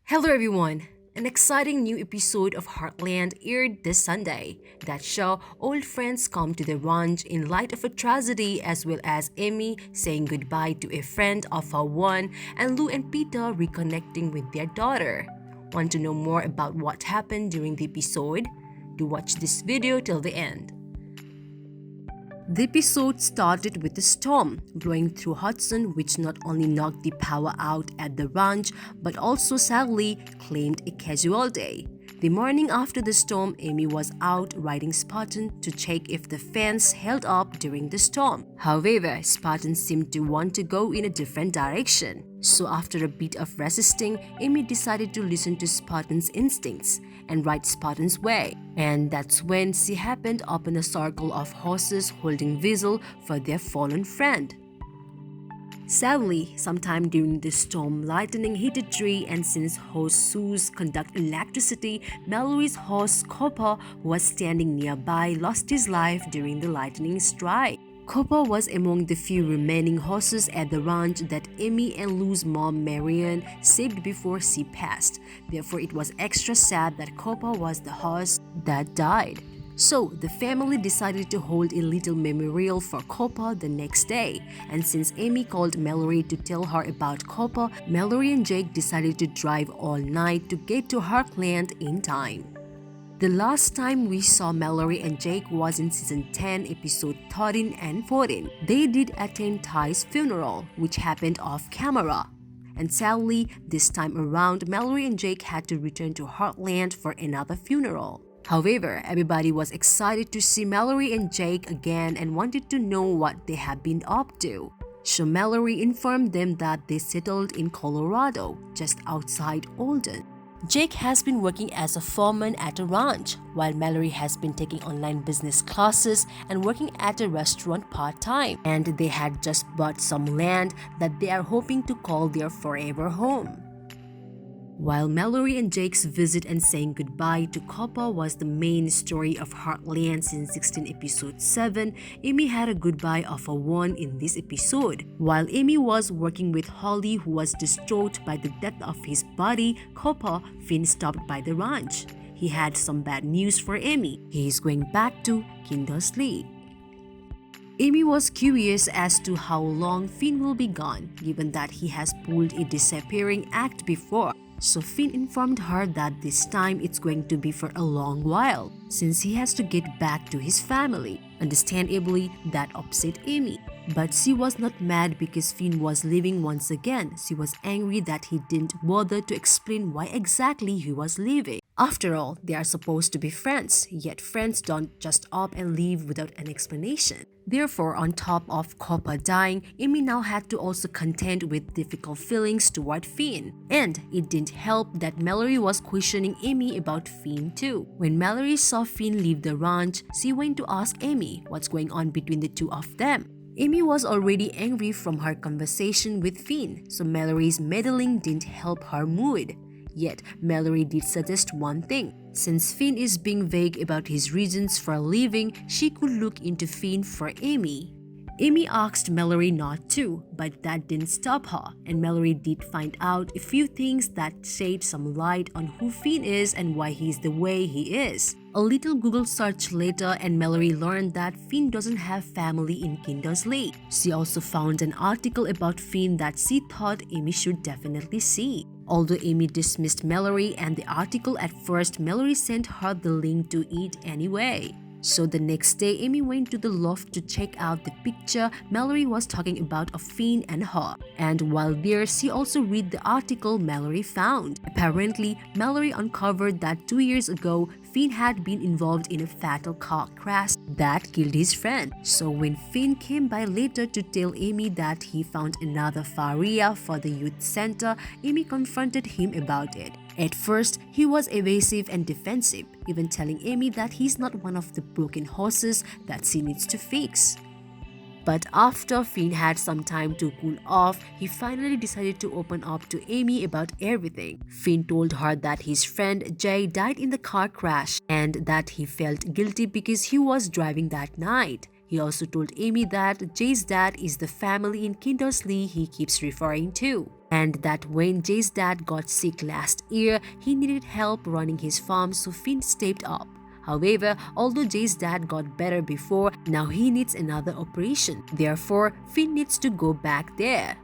Hello everyone! An exciting new episode of Heartland aired this Sunday. That show, old friends come to the ranch in light of a tragedy, as well as Amy saying goodbye to a friend of her one and Lou and Peter reconnecting with their daughter. Want to know more about what happened during the episode? Do watch this video till the end. The episode started with a storm blowing through Hudson, which not only knocked the power out at the ranch but also sadly claimed a casualty. The morning after the storm, Amy was out riding Spartan to check if the fence held up during the storm. However, Spartan seemed to want to go in a different direction. So after a bit of resisting, Amy decided to listen to Spartan's instincts and ride Spartan's way. And that's when she happened upon a circle of horses holding Vigil for their fallen friend. Sadly, sometime during the storm, lightning hit a tree, and since horseshoes conduct electricity, Mallory's horse Copper, who was standing nearby, lost his life during the lightning strike. Copper was among the few remaining horses at the ranch that Amy and Lou's mom Marianne saved before she passed. Therefore, it was extra sad that Copper was the horse that died. So, the family decided to hold a little memorial for Copper the next day. And since Amy called Mallory to tell her about Copper, Mallory and Jake decided to drive all night to get to Heartland in time. The last time we saw Mallory and Jake was in season 10, episode 13 and 14. They did attend Ty's funeral, which happened off camera. And sadly, this time around, Mallory and Jake had to return to Heartland for another funeral. However, everybody was excited to see Mallory and Jake again and wanted to know what they have been up to. So Mallory informed them that they settled in Colorado, just outside Alden. Jake has been working as a foreman at a ranch, while Mallory has been taking online business classes and working at a restaurant part-time. And they had just bought some land that they are hoping to call their forever home. While Mallory and Jake's visit and saying goodbye to Copper was the main story of Heartland since 16 episode 7, Amy had a goodbye of a one in this episode. While Amy was working with Holly, who was distraught by the death of his buddy, Copper, Finn stopped by the ranch. He had some bad news for Amy. He is going back to Kindersley. Amy was curious as to how long Finn will be gone, given that he has pulled a disappearing act before. So Finn informed her that this time it's going to be for a long while, since he has to get back to his family. Understandably, that upset Amy. But she was not mad because Finn was leaving once again. She was angry that he didn't bother to explain why exactly he was leaving. After all, they are supposed to be friends, yet friends don't just up and leave without an explanation. Therefore, on top of Copper dying, Amy now had to also contend with difficult feelings toward Finn. And it didn't help that Mallory was questioning Amy about Finn too. When Mallory saw Finn leave the ranch, she went to ask Amy what's going on between the two of them. Amy was already angry from her conversation with Finn, so Mallory's meddling didn't help her mood. Yet, Mallory did suggest one thing. Since Finn is being vague about his reasons for leaving, she could look into Finn for Amy. Amy asked Mallory not to, but that didn't stop her, and Mallory did find out a few things that shed some light on who Finn is and why he's the way he is. A little Google search later, and Mallory learned that Finn doesn't have family in Kindersley. She also found an article about Finn that she thought Amy should definitely see. Although Amy dismissed Mallory and the article at first, Mallory sent her the link to it anyway. So the next day, Amy went to the loft to check out the picture Mallory was talking about of Finn and her. And while there, she also read the article Mallory found. Apparently, Mallory uncovered that 2 years ago, Finn had been involved in a fatal car crash that killed his friend. So when Finn came by later to tell Amy that he found another Faria for the youth center, Amy confronted him about it. At first, he was evasive and defensive, even telling Amy that he's not one of the broken horses that she needs to fix. But after Finn had some time to cool off, he finally decided to open up to Amy about everything. Finn told her that his friend Jay died in the car crash and that he felt guilty because he was driving that night. He also told Amy that Jay's dad is the family in Kindersley he keeps referring to, and that when Jay's dad got sick last year, he needed help running his farm, so Finn stepped up. However, although Jay's dad got better before, now he needs another operation. Therefore, Finn needs to go back there.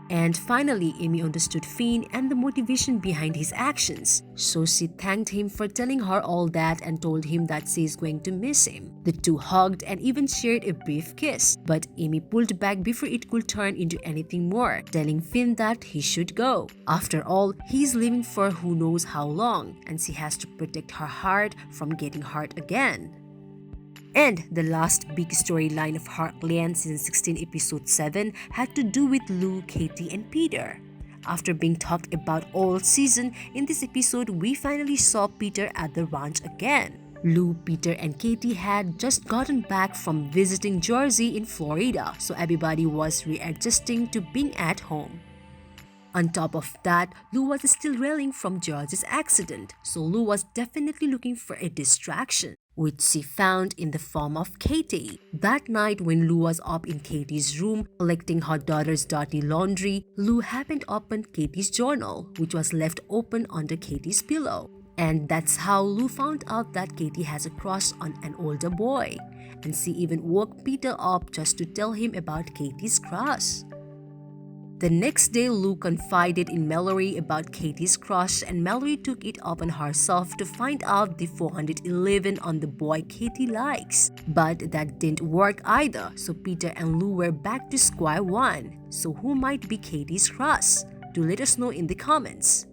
And finally, Amy understood Finn and the motivation behind his actions. So she thanked him for telling her all that and told him that she is going to miss him. The two hugged and even shared a brief kiss. But Amy pulled back before it could turn into anything more, telling Finn that he should go. After all, he's living for who knows how long, and she has to protect her heart from getting hurt again. And the last big storyline of Heartland Season 16 Episode 7 had to do with Lou, Katie, and Peter. After being talked about all season, in this episode we finally saw Peter at the ranch again. Lou, Peter, and Katie had just gotten back from visiting Jersey in Florida, so everybody was readjusting to being at home. On top of that, Lou was still reeling from George's accident, so Lou was definitely looking for a distraction, which she found in the form of Katie. That night when Lou was up in Katie's room collecting her daughter's dirty laundry, Lou happened upon Katie's journal, which was left open under Katie's pillow. And that's how Lou found out that Katie has a crush on an older boy. And she even woke Peter up just to tell him about Katie's crush. The next day, Lou confided in Mallory about Katie's crush, and Mallory took it upon herself to find out the 411 on the boy Katie likes. But that didn't work either, so Peter and Lou were back to square one. So who might be Katie's crush? Do let us know in the comments.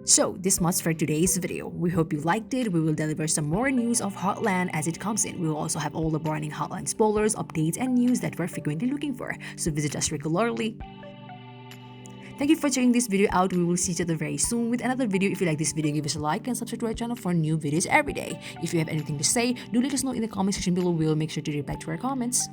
So, this much for today's video. We hope you liked it. We will deliver some more news of Heartland as it comes in. We will also have all the burning Heartland spoilers, updates, and news that we're frequently looking for. So visit us regularly. Thank you for checking this video out. We will see each other very soon with another video. If you like this video, give us a like and subscribe to our channel for new videos every day. If you have anything to say, do let us know in the comment section below. We will make sure to reply to our comments.